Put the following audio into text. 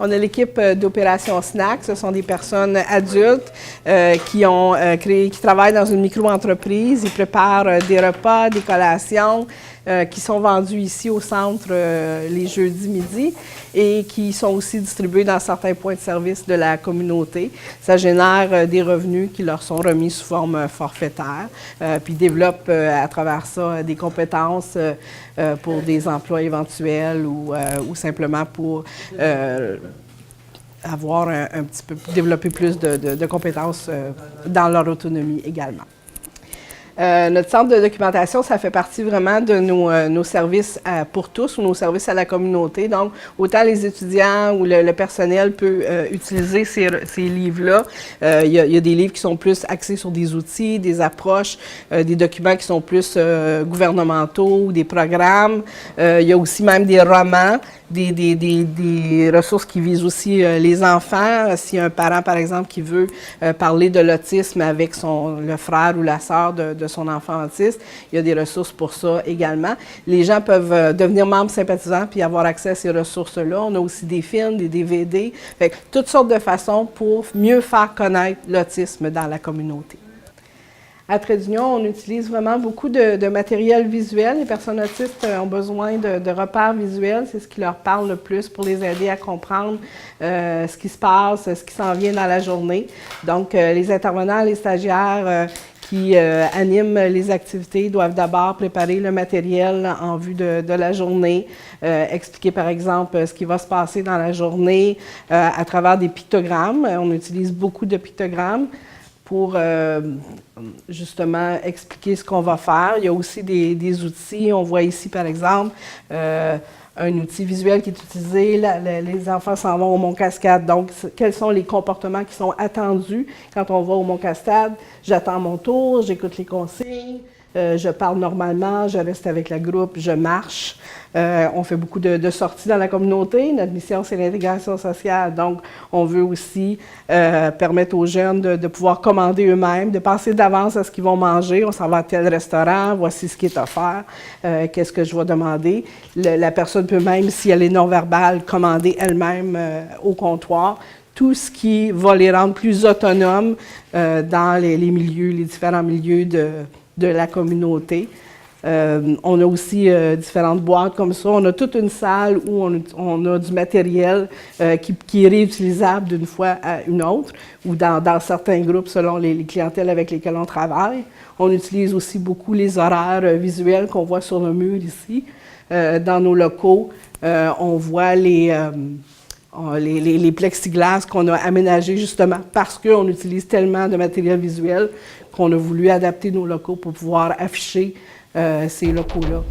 On a l'équipe d'opération SNAC. Ce sont des personnes adultes qui travaillent dans une micro-entreprise. Ils préparent des repas, des collations qui sont vendus ici au centre les jeudis midi et qui sont aussi distribués dans certains points de service de la communauté. Ça génère des revenus qui leur sont remis sous forme forfaitaire, puis ils développent à travers ça des compétences pour des emplois éventuels ou simplement pour avoir un petit peu, développer plus de compétences dans leur autonomie également. Notre centre de documentation, ça fait partie vraiment de nos services pour tous ou nos services à la communauté. Donc, autant les étudiants ou le personnel peut utiliser ces livres-là. Il y a des livres qui sont plus axés sur des outils, des approches, des documents qui sont plus gouvernementaux ou des programmes. Il y a aussi même des romans, des ressources qui visent aussi les enfants. S'il y a un parent, par exemple, qui veut parler de l'autisme avec le frère ou la sœur de son enfant autiste, il y a des ressources pour ça également. Les gens peuvent devenir membres sympathisants puis avoir accès à ces ressources-là. On a aussi des films, des DVD, fait que toutes sortes de façons pour mieux faire connaître l'autisme dans la communauté. À Trait d'Union, on utilise vraiment beaucoup de matériel visuel. Les personnes autistes ont besoin de repères visuels. C'est ce qui leur parle le plus pour les aider à comprendre ce qui se passe, ce qui s'en vient dans la journée. Donc, les intervenants, les stagiaires qui animent les activités doivent d'abord préparer le matériel en vue de la journée, expliquer par exemple ce qui va se passer dans la journée à travers des pictogrammes. On utilise beaucoup de pictogrammes pour justement expliquer ce qu'on va faire. Il y a aussi des outils. On voit ici, par exemple, un outil visuel qui est utilisé. Les enfants s'en vont au Mont Cascade. Donc, quels sont les comportements qui sont attendus quand on va au Mont Cascade? J'attends mon tour, j'écoute les consignes, je parle normalement, je reste avec le groupe, je marche. On fait beaucoup de sorties dans la communauté. Notre mission, c'est l'intégration sociale. Donc, on veut aussi permettre aux jeunes de pouvoir commander eux-mêmes, de penser d'avance à ce qu'ils vont manger. On s'en va à tel restaurant, voici ce qui est offert, qu'est-ce que je vais demander. La personne peut même, si elle est non-verbale, commander elle-même au comptoir. Tout ce qui va les rendre plus autonomes dans les différents milieux de la communauté. On a aussi différentes boîtes comme ça. On a toute une salle où on a du matériel qui est réutilisable d'une fois à une autre, ou dans certains groupes selon les clientèles avec lesquelles on travaille. On utilise aussi beaucoup les horaires visuels qu'on voit sur le mur ici. Dans nos locaux, on voit les plexiglas qu'on a aménagés justement parce qu'on utilise tellement de matériel visuel qu'on a voulu adapter nos locaux pour pouvoir afficher ces locaux-là.